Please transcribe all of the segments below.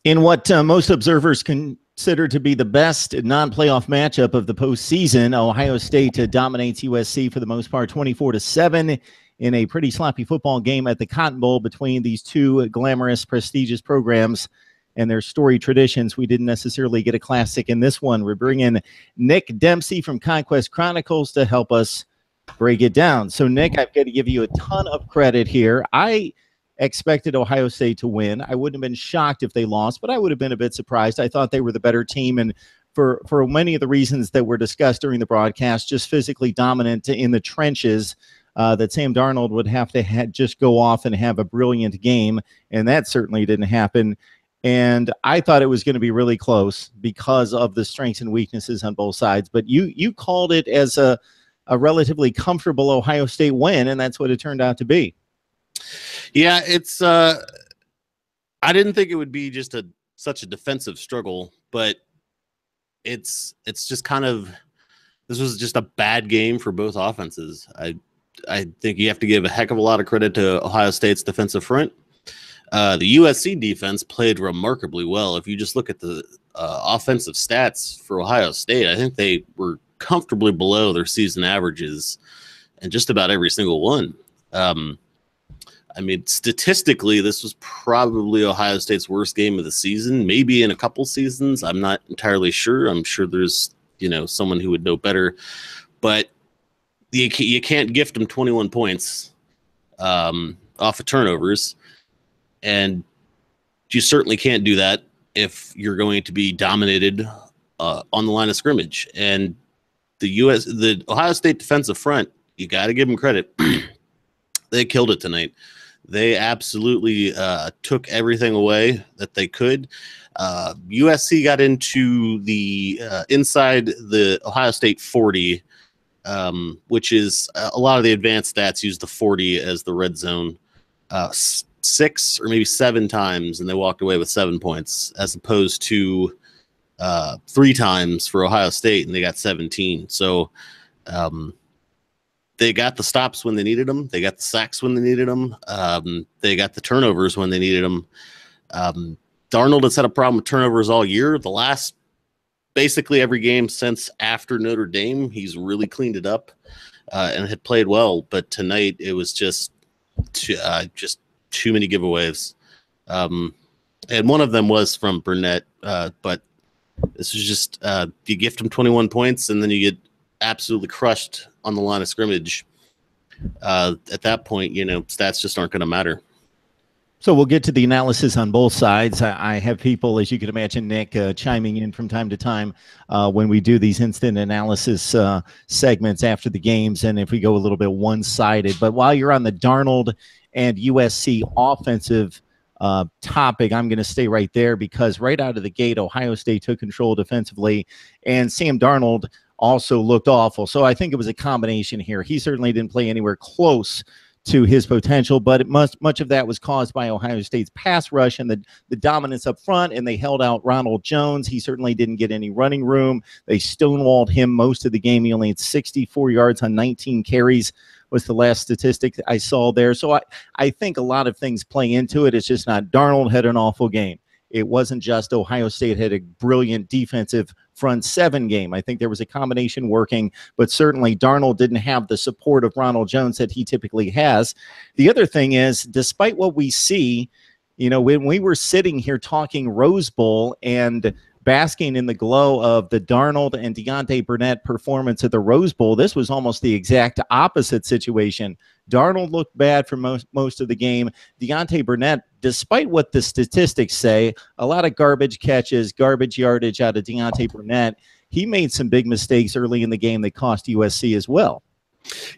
In what most observers consider to be the best non-playoff matchup of the postseason, Ohio State dominates USC for the most part, 24-7, in a pretty sloppy football game at the Cotton Bowl between these two glamorous, prestigious programs and their storied traditions. We didn't necessarily get a classic in this one. We're bringing Nick Dempsey from Conquest Chronicles to help us break it down. So, Nick, I've got to give you a ton of credit here. I expected Ohio State to win. I wouldn't have been shocked if they lost, but I would have been a bit surprised. I thought they were the better team, and for many of the reasons that were discussed during the broadcast, just physically dominant in the trenches, that Sam Darnold would have to just go off and have a brilliant game, and that certainly didn't happen. And I thought it was going to be really close because of the strengths and weaknesses on both sides. But you called it as a relatively comfortable Ohio State win, and that's what it turned out to be. Yeah, it's I didn't think it would be just such a defensive struggle, but it's just kind of, this was just a bad game for both offenses. I think you have to give a heck of a lot of credit to Ohio State's defensive front. The USC defense played remarkably well. If you just look at the offensive stats for Ohio State, I think they were comfortably below their season averages in just about every single one. I mean, statistically, this was probably Ohio State's worst game of the season, maybe in a couple seasons. I'm not entirely sure. I'm sure there's, someone who would know better. But you can't gift them 21 points off of turnovers. And you certainly can't do that if you're going to be dominated on the line of scrimmage. And the Ohio State defensive front, you got to give them credit. They killed it tonight. They absolutely took everything away that they could. USC got into the inside the Ohio State 40, which is a lot of the advanced stats use the 40 as the red zone 6 or maybe 7 times, and they walked away with 7 points, as opposed to 3 times for Ohio State, and they got 17. So they got the stops when they needed them. They got the sacks when they needed them. They got the turnovers when they needed them. Darnold has had a problem with turnovers all year. The last, basically every game since after Notre Dame, he's really cleaned it up and had played well. But tonight it was just too many giveaways. And one of them was from Burnett. But this is just, you gift him 21 points and then you get absolutely crushed on the line of scrimmage. At that point, stats just aren't going to matter. So we'll get to the analysis on both sides. I have people, as you can imagine, Nick, chiming in from time to time when we do these instant analysis segments after the games, and if we go a little bit one-sided. But while you're on the Darnold and USC offensive topic, I'm going to stay right there, because right out of the gate, Ohio State took control defensively, and Sam Darnold also looked awful. So I think it was a combination here. He certainly didn't play anywhere close to his potential, but much of that was caused by Ohio State's pass rush and the dominance up front, and they held out Ronald Jones. He certainly didn't get any running room. They stonewalled him most of the game. He only had 64 yards on 19 carries was the last statistic I saw there. So I think a lot of things play into it. It's just not Darnold had an awful game. It wasn't just Ohio State had a brilliant defensive front 7 game. I think there was a combination working, but certainly Darnold didn't have the support of Ronald Jones that he typically has. The other thing is, despite what we see, when we were sitting here talking Rose Bowl and basking in the glow of the Darnold and Deontay Burnett performance at the Rose Bowl, this was almost the exact opposite situation. Darnold looked bad for most of the game. Deontay Burnett, despite what the statistics say, a lot of garbage catches, garbage yardage out of Deontay Burnett. He made some big mistakes early in the game that cost USC as well.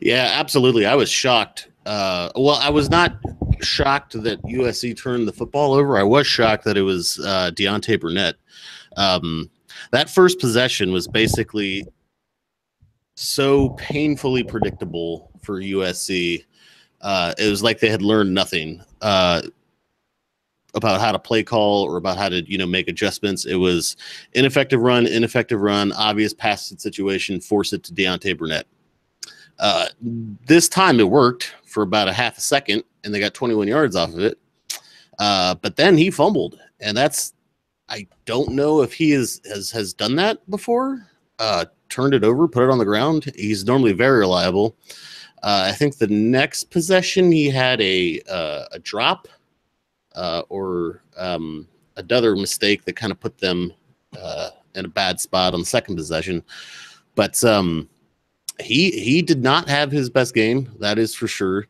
Yeah, absolutely. I was shocked. Well, I was not shocked that USC turned the football over. I was shocked that it was Deontay Burnett. That first possession was basically so painfully predictable for USC. It was like they had learned nothing about how to play call or about how to, make adjustments. It was ineffective run, obvious pass situation, force it to Deontay Burnett. This time it worked for about a half a second, and they got 21 yards off of it. But then he fumbled, and that's I don't know if he has done that before. Turned it over, put it on the ground. He's normally very reliable. I think the next possession he had a drop or another mistake that kind of put them in a bad spot on the second possession. But he did not have his best game, that is for sure.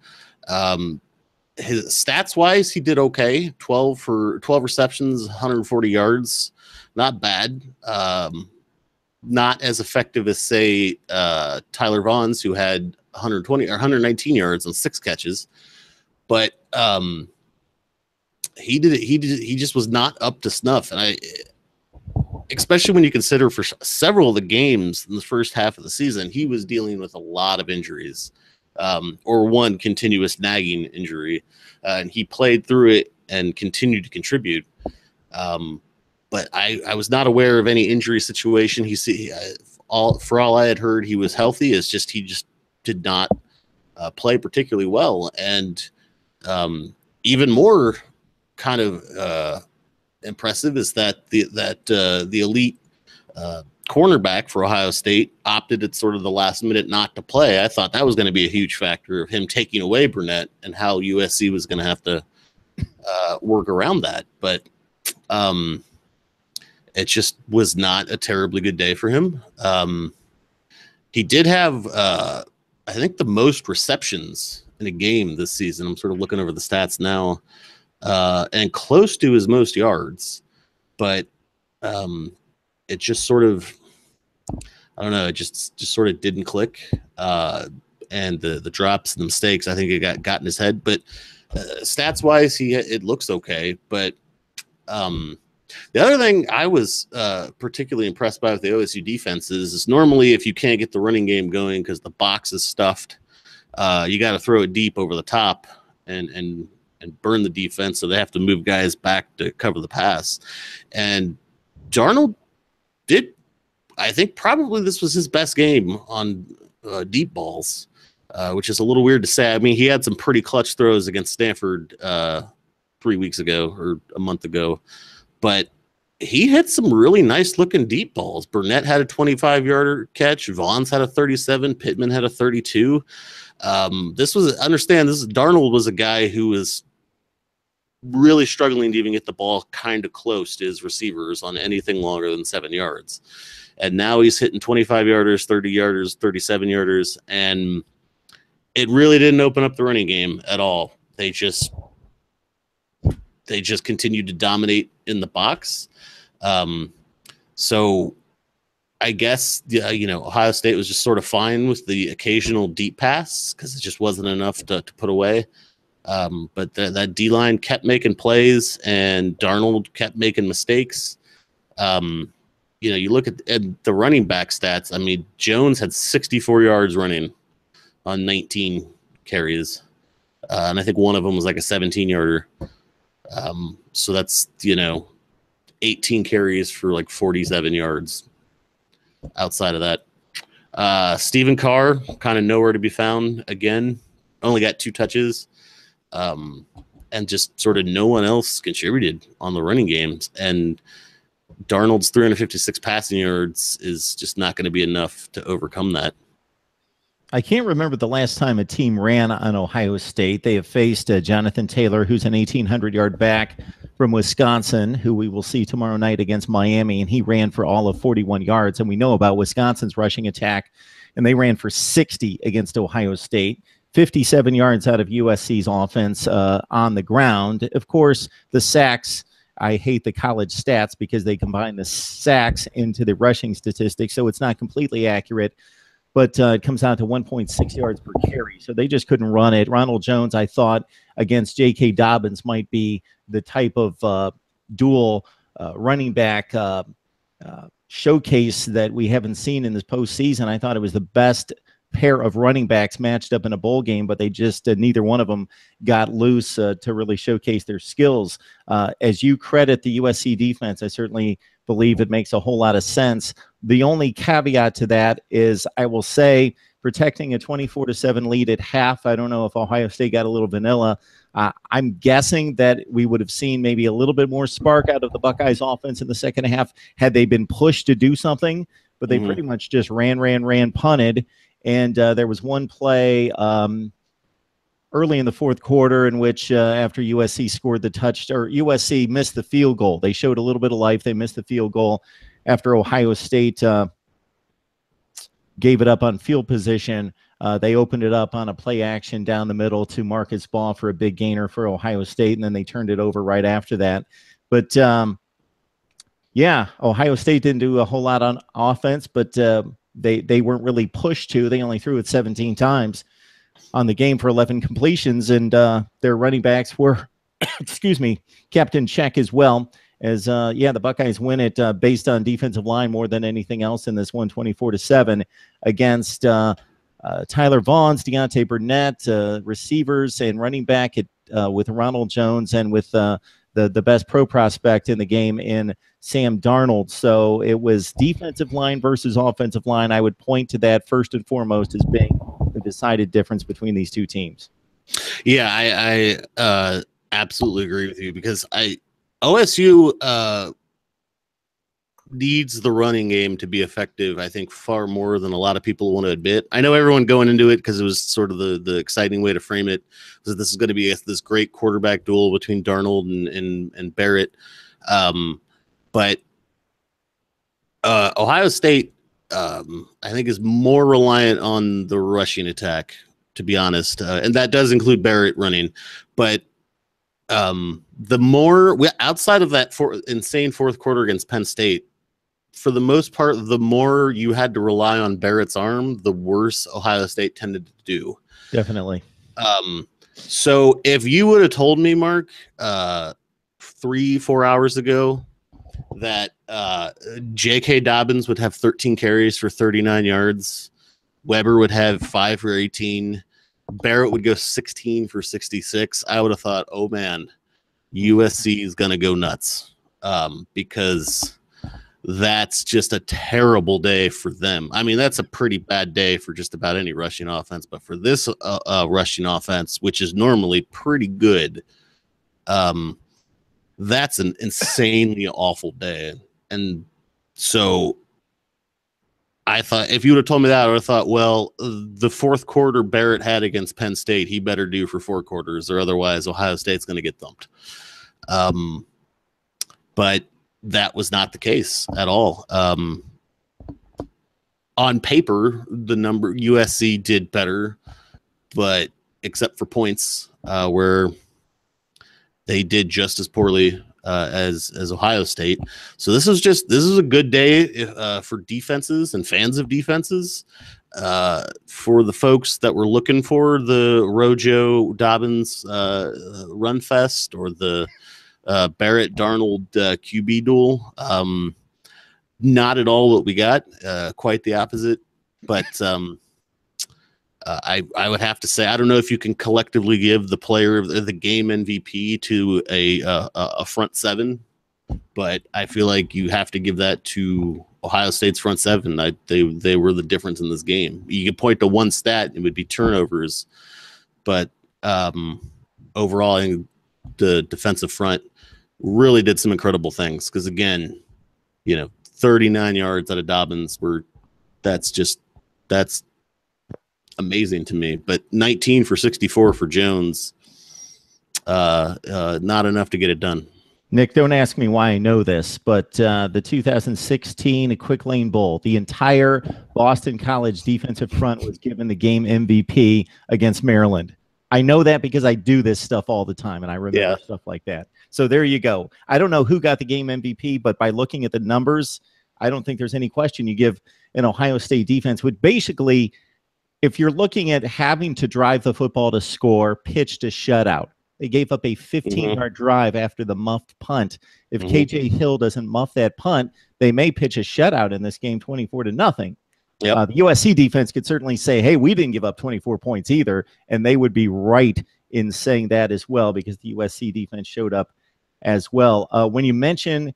His stats wise, he did okay. 12 receptions, 140 yards, not bad. Not as effective as say Tyler Vaughn's, who had 120 or 119 yards on 6 catches, but he just was not up to snuff. And especially when you consider for several of the games in the first half of the season, he was dealing with a lot of injuries, or one continuous nagging injury, and he played through it and continued to contribute. But I was not aware of any injury situation. For all I had heard, he was healthy. It's just he just did not play particularly well, and even more kind of impressive is that the elite cornerback for Ohio State opted at sort of the last minute not to play. I thought that was going to be a huge factor of him taking away Burnett and how USC was going to have to work around that, but. It just was not a terribly good day for him. He did have, I think, the most receptions in a game this season. I'm sort of looking over the stats now, and close to his most yards. But it just sort of, I don't know, it just sort of didn't click. And the drops and the mistakes, I think it got in his head. But stats wise, it looks okay. But the other thing I was particularly impressed by with the OSU defense is normally if you can't get the running game going because the box is stuffed, you got to throw it deep over the top and burn the defense, so they have to move guys back to cover the pass. And Darnold did, I think probably this was his best game on deep balls, which is a little weird to say. I mean, he had some pretty clutch throws against Stanford 3 weeks ago or a month ago, but he hit some really nice looking deep balls. Burnett had a 25-yarder catch. Vaughn's had a 37. Pittman had a 32. Darnold was a guy who was really struggling to even get the ball kind of close to his receivers on anything longer than 7 yards. And now he's hitting 25-yarders, 30-yarders, 37-yarders, and it really didn't open up the running game at all. They just continued to dominate in the box. So I guess, Ohio State was just sort of fine with the occasional deep pass because it just wasn't enough to put away. But that D-line kept making plays and Darnold kept making mistakes. You look at the running back stats. I mean, Jones had 64 yards running on 19 carries. And I think one of them was like a 17-yarder. So that's, 18 carries for like 47 yards. Outside of that, Stephen Carr kind of nowhere to be found again. Only got 2 touches, and just sort of no one else contributed on the running games. And Darnold's 356 passing yards is just not going to be enough to overcome that. I can't remember the last time a team ran on Ohio State. They have faced Jonathan Taylor, who's an 1,800-yard back from Wisconsin, who we will see tomorrow night against Miami, and he ran for all of 41 yards. And we know about Wisconsin's rushing attack, and they ran for 60 against Ohio State, 57 yards out of USC's offense on the ground. Of course, the sacks, I hate the college stats because they combine the sacks into the rushing statistics, so it's not completely accurate. But it comes out to 1.6 yards per carry. So they just couldn't run it. Ronald Jones, I thought, against J.K. Dobbins might be the type of dual running back showcase that we haven't seen in this postseason. I thought it was the best pair of running backs matched up in a bowl game, but they just neither one of them got loose to really showcase their skills. As you credit the USC defense, I certainly believe it makes a whole lot of sense. The only caveat to that is I will say protecting a 24-7 lead at half. I don't know if Ohio State got a little vanilla. I'm guessing that we would have seen maybe a little bit more spark out of the Buckeyes offense in the second half had they been pushed to do something, but they pretty much just ran, punted. And there was one play early in the fourth quarter in which after USC scored the touchdown, or USC missed the field goal. They showed a little bit of life. They missed the field goal after Ohio State gave it up on field position. They opened it up on a play action down the middle to Marcus Baugh for a big gainer for Ohio State, and then they turned it over right after that. But, yeah, Ohio State didn't do a whole lot on offense, but they weren't really pushed to. They only threw it 17 times on the game for 11 completions, and their running backs were, excuse me, kept in check as well. As the Buckeyes win it based on defensive line more than anything else in this one, 24-7 against Tyler Vaughn's, Deontay Burnett, receivers and running back with Ronald Jones, and with the best pro prospect in the game in Sam Darnold. So it was defensive line versus offensive line. I would point to that first and foremost as being the decided difference between these two teams. Yeah, I absolutely agree with you, because OSU needs the running game to be effective, I think, far more than a lot of people want to admit. I know everyone going into it, because it was sort of the exciting way to frame it, was that this is going to be this great quarterback duel between Darnold and Barrett. But Ohio State, I think, is more reliant on the rushing attack, to be honest. And that does include Barrett running. But the more outside of that insane fourth quarter against Penn State, for the most part, the more you had to rely on Barrett's arm, the worse Ohio State tended to do. Definitely. So if you would have told me, Mark, 3-4 hours ago that J.K. Dobbins would have 13 carries for 39 yards, Weber would have 5 for 18, Barrett would go 16 for 66, I would have thought, oh man, USC is going to go nuts, because that's just a terrible day for them. I mean, that's a pretty bad day for just about any rushing offense, but for this rushing offense, which is normally pretty good, that's an insanely awful day. And so I thought, if you would have told me that, I would have thought, well, the fourth quarter Barrett had against Penn State, he better do for 4 quarters, or otherwise Ohio State's going to get thumped. But that was not the case at all. On paper, the number USC did better, but except for points, where they did just as poorly as Ohio State. So this is a good day for defenses and fans of defenses. For the folks that were looking for the Rojo Dobbins run fest, or the Barrett Darnold QB duel, not at all what we got. Quite the opposite. But I would have to say, I don't know if you can collectively give the player of the game MVP to a front seven, but I feel like you have to give that to Ohio State's front seven. They were the difference in this game. You could point to one stat, it would be turnovers, but overall, I think the defensive front really did some incredible things, because again, 39 yards out of Dobbins that's amazing to me. But 19 for 64 for Jones, not enough to get it done. Nick, don't ask me why I know this, but the 2016 Quick Lane Bowl, the entire Boston College defensive front was given the game MVP against Maryland. I know that because I do this stuff all the time, and I remember stuff like that. So there you go. I don't know who got the game MVP, but by looking at the numbers, I don't think there's any question you give an Ohio State defense, which basically, if you're looking at having to drive the football to score, pitched a shutout. They gave up a 15-yard drive after the muffed punt. If KJ Hill doesn't muff that punt, they may pitch a shutout in this game, 24-0. Yep. The USC defense could certainly say, hey, we didn't give up 24 points either, and they would be right in saying that as well, because the USC defense showed up as well. When you mention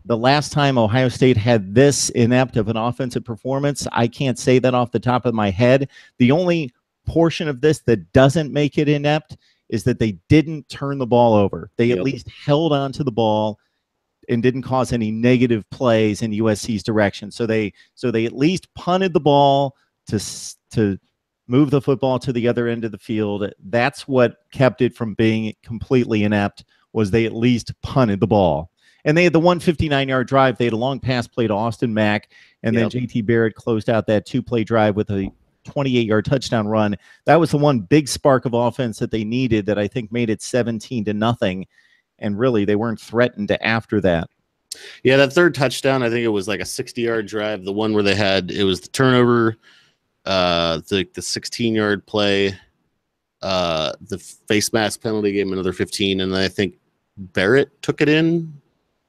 the last time Ohio State had this inept of an offensive performance, I can't say that off the top of my head. The only portion of this that doesn't make it inept is that they didn't turn the ball over. They at least held on to the ball and didn't cause any negative plays in USC's direction. So they at least punted the ball to move the football to the other end of the field. That's what kept it from being completely inept, was they at least punted the ball. And they had the 159-yard drive. They had a long pass play to Austin Mack, and then JT Barrett closed out that 2-play drive with a 28-yard touchdown run. That was the one big spark of offense that they needed that I think made it 17-0. And really, they weren't threatened after that. Yeah, that third touchdown, I think it was like a 60-yard drive. The one where it was the turnover, the 16-yard play, the face mask penalty gave him another 15, and then I think Barrett took it in.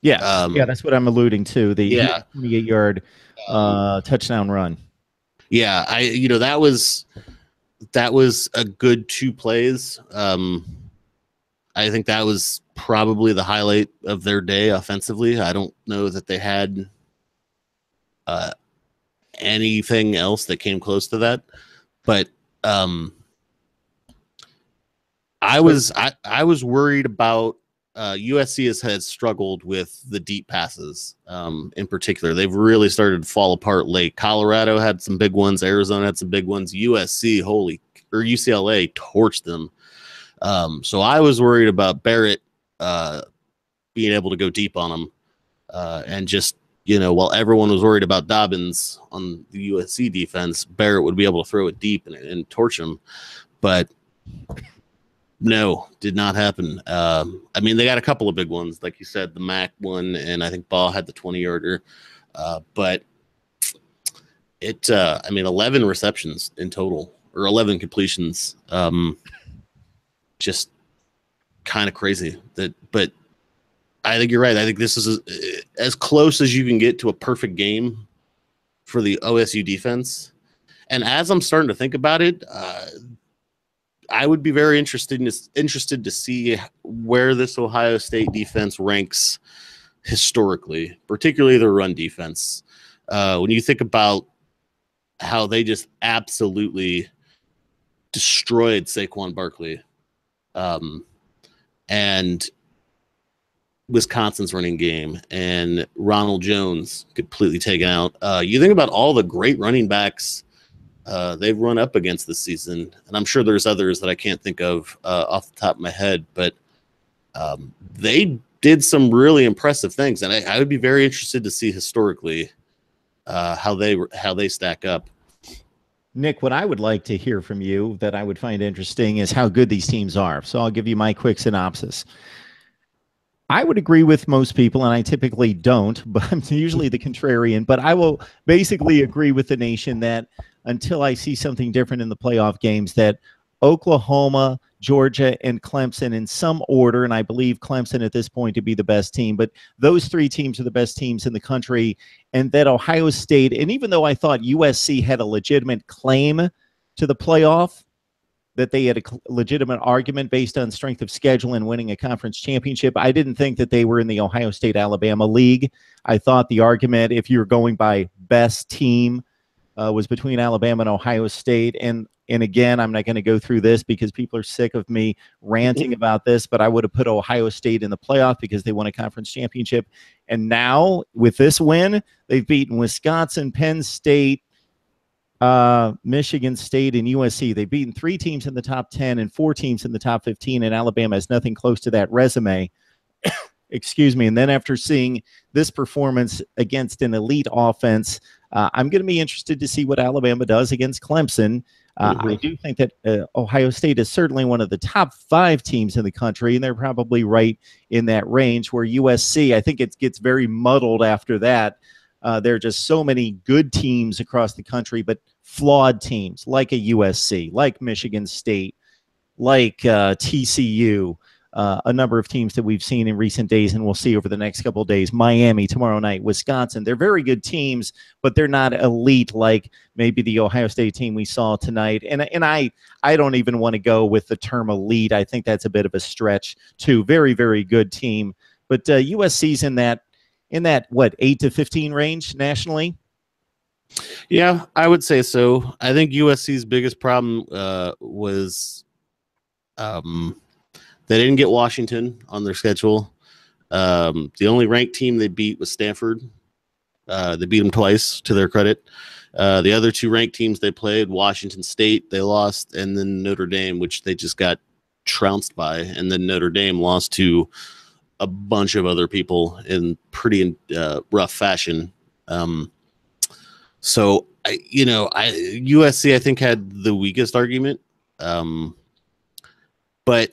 Yeah, that's what I'm alluding to. The 28-yard touchdown run. Yeah, that was a good 2 plays. I think that was probably the highlight of their day offensively. I don't know that they had anything else that came close to that, but I was worried about USC has struggled with the deep passes. In particular, they've really started to fall apart late. Colorado had some big ones. Arizona had some big ones. UCLA torched them. So I was worried about Barrett being able to go deep on them, and just, while everyone was worried about Dobbins on the USC defense, Barrett would be able to throw it deep and torch him. But no, did not happen. I mean, they got a couple of big ones, like you said, the Mac one, and I think Ball had the 20-yarder. But 11 receptions in total, or 11 completions. Just kind of crazy. But I think you're right. I think this is as close as you can get to a perfect game for the OSU defense. And as I'm starting to think about it, I would be very interested to see where this Ohio State defense ranks historically, particularly the run defense. When you think about how they just absolutely destroyed Saquon Barkley, and Wisconsin's running game, and Ronald Jones completely taken out. You think about all the great running backs they've run up against this season, and I'm sure there's others that I can't think of off the top of my head, but they did some really impressive things, and I would be very interested to see historically how they stack up. Nick, what I would like to hear from you that I would find interesting is how good these teams are. So I'll give you my quick synopsis. I would agree with most people, and I typically don't, but I'm usually the contrarian. But I will basically agree with the nation that until I see something different in the playoff games, that Oklahoma, Georgia, and Clemson in some order, and I believe Clemson at this point to be the best team, but those 3 teams are the best teams in the country, and that Ohio State, and even though I thought USC had a legitimate claim to the playoff, that they had a legitimate argument based on strength of schedule and winning a conference championship, I didn't think that they were in the Ohio State-Alabama League. I thought the argument, if you're going by best team, was between Alabama and Ohio State. And again, I'm not going to go through this because people are sick of me ranting about this, but I would have put Ohio State in the playoff because they won a conference championship. And now with this win, they've beaten Wisconsin, Penn State, Michigan State, and USC. They've beaten 3 teams in the top 10 and 4 teams in the top 15, and Alabama has nothing close to that resume. Excuse me. And then after seeing this performance against an elite offense, I'm going to be interested to see what Alabama does against Clemson. I do think that Ohio State is certainly one of the top 5 teams in the country, and they're probably right in that range, where USC, I think it gets very muddled after that. There are just so many good teams across the country, but flawed teams like a USC, like Michigan State, like TCU, a number of teams that we've seen in recent days and we'll see over the next couple of days. Miami tomorrow night, Wisconsin. They're very good teams, but they're not elite like maybe the Ohio State team we saw tonight. And I don't even want to go with the term elite. I think that's a bit of a stretch too. Very, very good team. But USC's in in that, what, 8 to 15 range nationally? Yeah, I would say so. I think USC's biggest problem was they didn't get Washington on their schedule. The only ranked team they beat was Stanford. They beat them twice, to their credit. The other two ranked teams they played, Washington State, they lost, and then Notre Dame, which they just got trounced by. And then Notre Dame lost to a bunch of other people in pretty rough fashion. So, USC, I think, had the weakest argument. But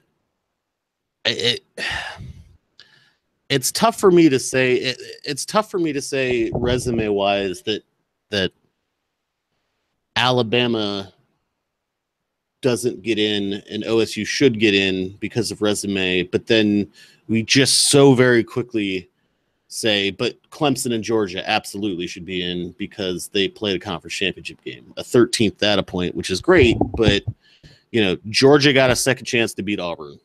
it's tough for me to say. It's tough for me to say resume-wise that Alabama doesn't get in and OSU should get in because of resume, but then we just so very quickly say, but Clemson and Georgia absolutely should be in because they played a conference championship game, a 13th data point, which is great, but Georgia got a second chance to beat Auburn.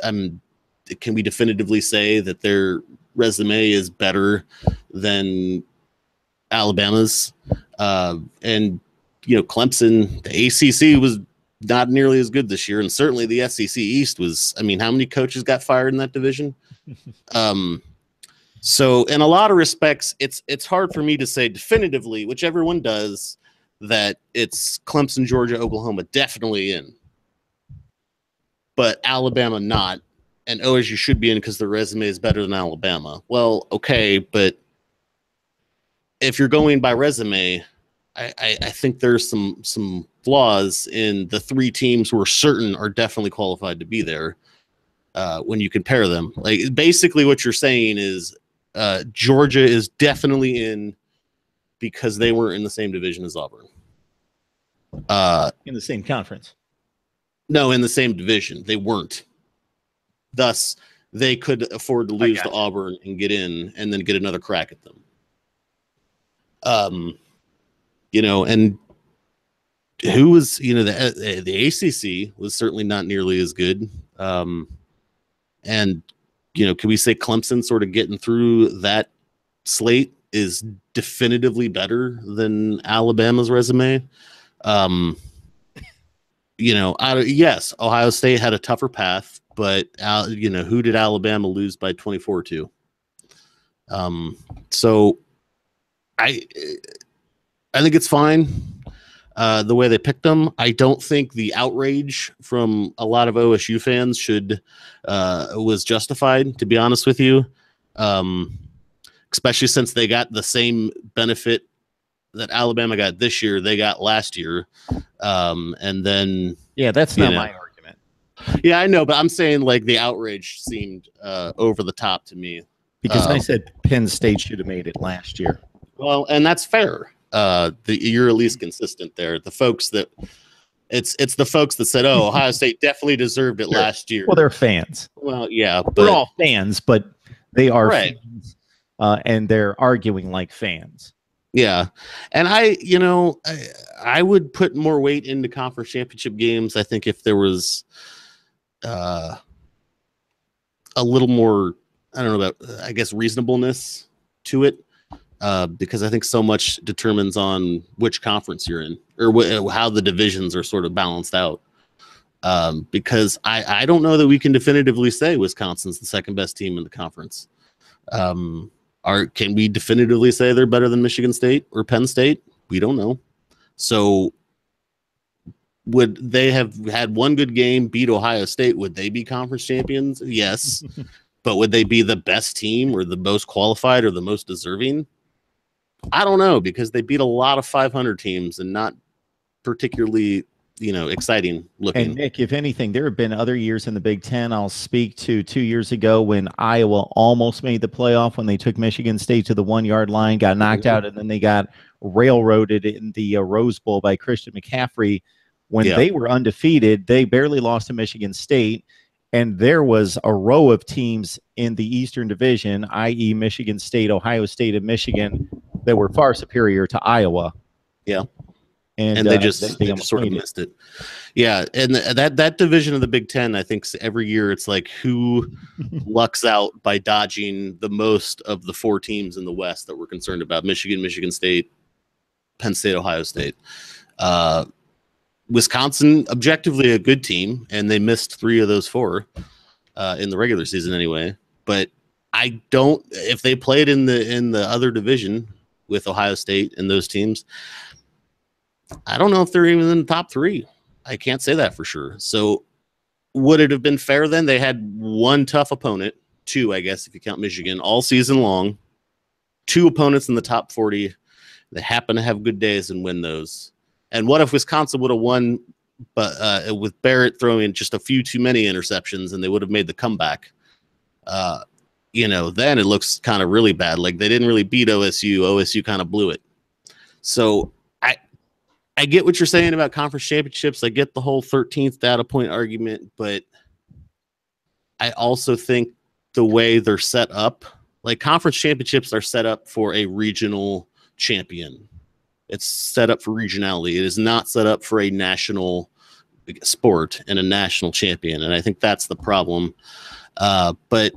Can we definitively say that their resume is better than Alabama's? And Clemson, the ACC was not nearly as good this year, and certainly the SEC East was. I mean, how many coaches got fired in that division? So in a lot of respects, it's hard for me to say definitively, which everyone does, that it's Clemson, Georgia, Oklahoma definitely in, but Alabama not, and OSU should be in because their resume is better than Alabama. Well, okay, but if you're going by resume, I think there's some flaws in the three teams we're certain are definitely qualified to be there when you compare them. Like basically what you're saying is Georgia is definitely in because they weren't in the same division as Auburn. In the same conference. No, in the same division. They weren't. Thus, they could afford to lose to Auburn and get in and then get another crack at them. And who was, the ACC was certainly not nearly as good. And, can we say Clemson sort of getting through that slate is definitively better than Alabama's resume? Yes, Ohio State had a tougher path, but, who did Alabama lose by 24 to? So I think it's fine the way they picked them. I don't think the outrage from a lot of OSU fans was justified, to be honest with you, especially since they got the same benefit that Alabama got this year, they got last year. And then that's not my argument. Yeah, I know, but I'm saying like the outrage seemed over the top to me. Because I said Penn State should have made it last year. Well, and that's fair. You're at least consistent there. The folks that it's the folks that said, "Oh, Ohio State definitely deserved it last year." Well, they're fans. Well, yeah, but we're all fans, but they are right. fans, and they're arguing like fans. Yeah, and I would put more weight into conference championship games. I think if there was a little more, I don't know about, I guess, reasonableness to it. Because I think so much determines on which conference you're in or how the divisions are sort of balanced out. Because I don't know that we can definitively say Wisconsin's the second best team in the conference. Can we definitively say they're better than Michigan State or Penn State? We don't know. So would they have had one good game, beat Ohio State? Would they be conference champions? Yes. But would they be the best team or the most qualified or the most deserving? I don't know, because they beat a lot of 500 teams and not particularly, exciting looking. And Nick, if anything, there have been other years in the Big Ten. I'll speak to 2 years ago when Iowa almost made the playoff when they took Michigan State to the 1-yard line, got knocked out, and then they got railroaded in the Rose Bowl by Christian McCaffrey. When they were undefeated, they barely lost to Michigan State. And there was a row of teams in the Eastern Division, i.e. Michigan State, Ohio State, and Michigan, that were far superior to Iowa. Yeah. and they just sort of missed it. Yeah, and that division of the Big Ten, I think every year it's like who lucks out by dodging the most of the 4 teams in the West that we're concerned about: Michigan, Michigan State, Penn State, Ohio State. Wisconsin, objectively a good team, and they missed 3 of those 4 in the regular season anyway. But I don't. If they played in the other division with Ohio State and those teams, I don't know if they're even in the top 3. I can't say that for sure. So would it have been fair then? They had 1 tough opponent, 2, I guess, if you count Michigan, all season long. 2 opponents in the top 40. They happen to have good days and win those. And what if Wisconsin would have won, but with Barrett throwing just a few too many interceptions, and they would have made the comeback? Then it looks kind of really bad. Like they didn't really beat OSU. OSU kind of blew it. So I get what you're saying about conference championships. I get the whole 13th data point argument, but I also think the way they're set up, like conference championships are set up for a regional champion. It's set up for regionality. It is not set up for a national sport and a national champion. And I think that's the problem. But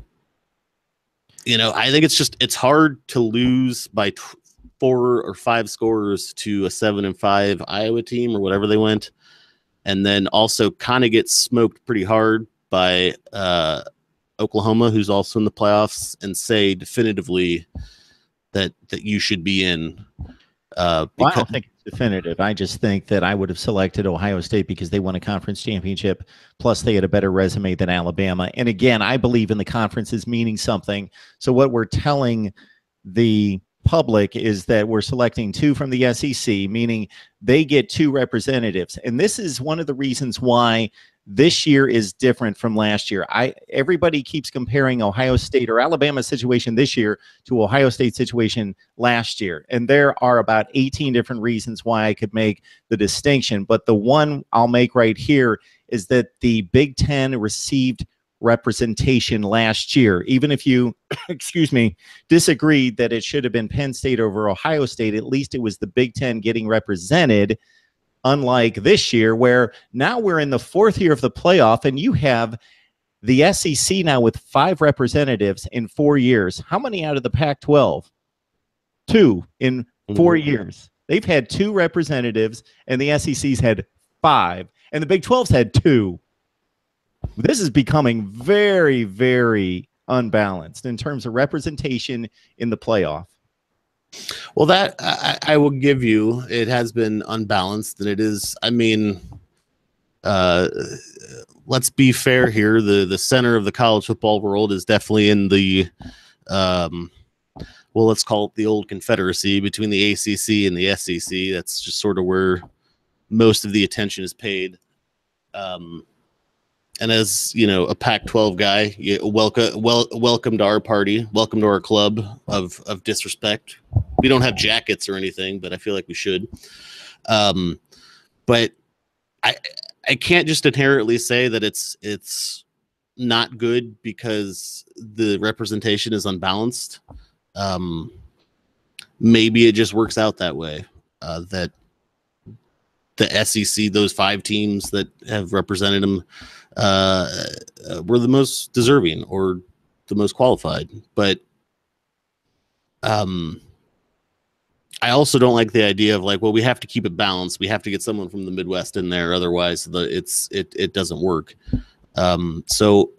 I think it's hard to lose by 4 or 5 scores to a 7-5 Iowa team or whatever they went. And then also kind of get smoked pretty hard by Oklahoma, who's also in the playoffs, and say definitively that you should be in. I don't think it's definitive. I just think that I would have selected Ohio State because they won a conference championship. Plus, they had a better resume than Alabama. And again, I believe in the conferences meaning something. So what we're telling the public is that we're selecting 2 from the SEC, meaning they get 2 representatives. And this is one of the reasons why this year is different from last year. Everybody keeps comparing Ohio State or Alabama situation this year to Ohio State situation last year. And there are about 18 different reasons why I could make the distinction. But the one I'll make right here is that the Big Ten received representation last year. Even if you, disagreed that it should have been Penn State over Ohio State, at least it was the Big Ten getting represented. Unlike this year, where now we're in the 4th year of the playoff, and you have the SEC now with 5 representatives in 4 years. How many out of the Pac-12? 2 in 4 years. They've had 2 representatives, and the SEC's had 5, and the Big 12's had 2. This is becoming very, very unbalanced in terms of representation in the playoff. Well, that I will give you. It has been unbalanced, and it is. I mean, let's be fair here. The center of the college football world is definitely in the, let's call it the old Confederacy between the ACC and the SEC. That's just sort of where most of the attention is paid. And as a Pac-12 guy, welcome to our party, welcome to our club of disrespect. We don't have jackets or anything, but I feel like we should. But I can't just inherently say that it's not good because the representation is unbalanced. Maybe it just works out that way. That the SEC, those 5 teams that have represented them, were the most deserving or the most qualified. But I also don't like the idea of like, well, we have to keep it balanced. We have to get someone from the Midwest in there, otherwise it doesn't work. So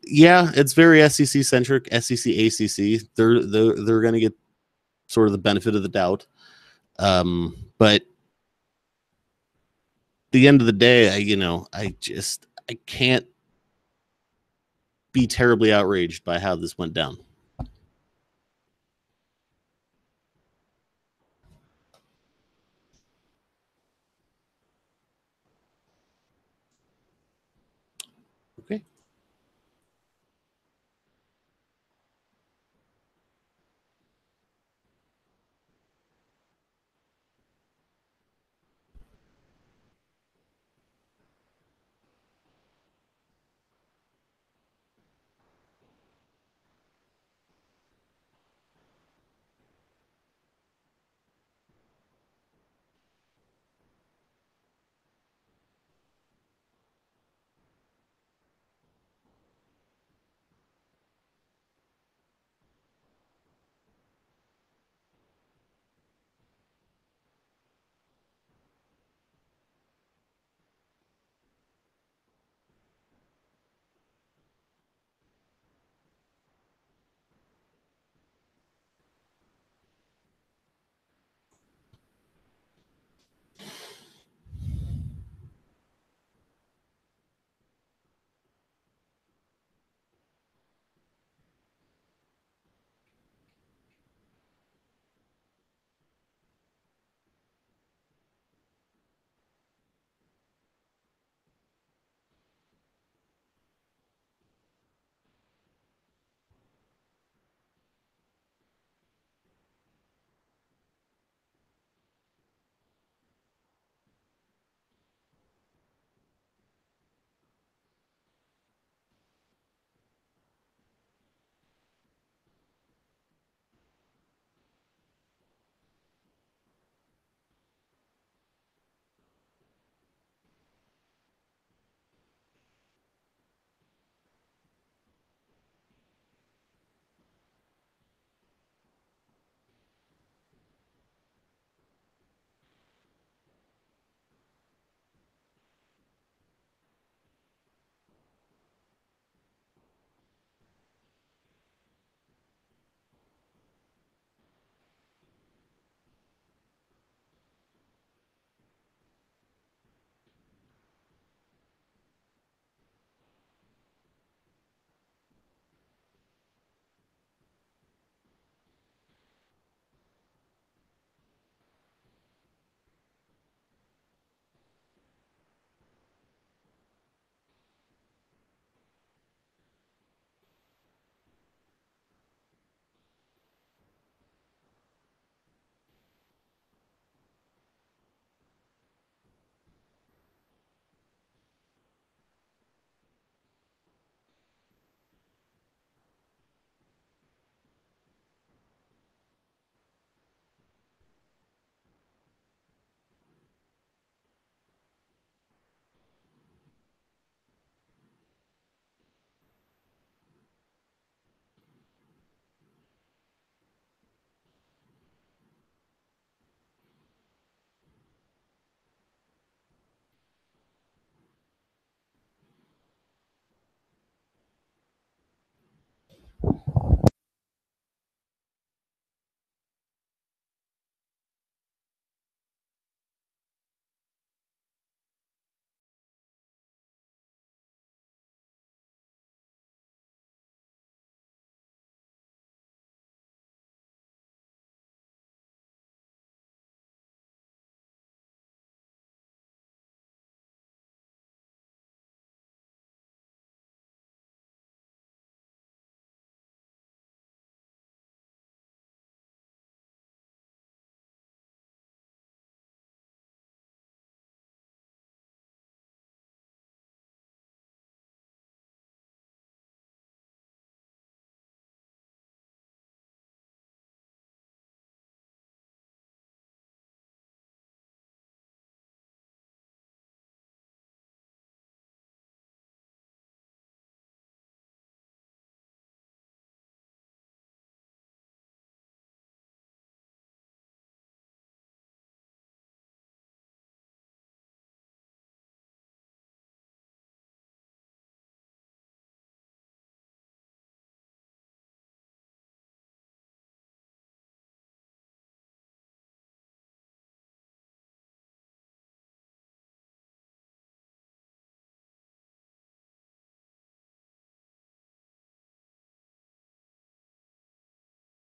yeah, it's very SEC centric. SEC, ACC, they're going to get sort of the benefit of the doubt. But at the end of the day, I can't be terribly outraged by how this went down.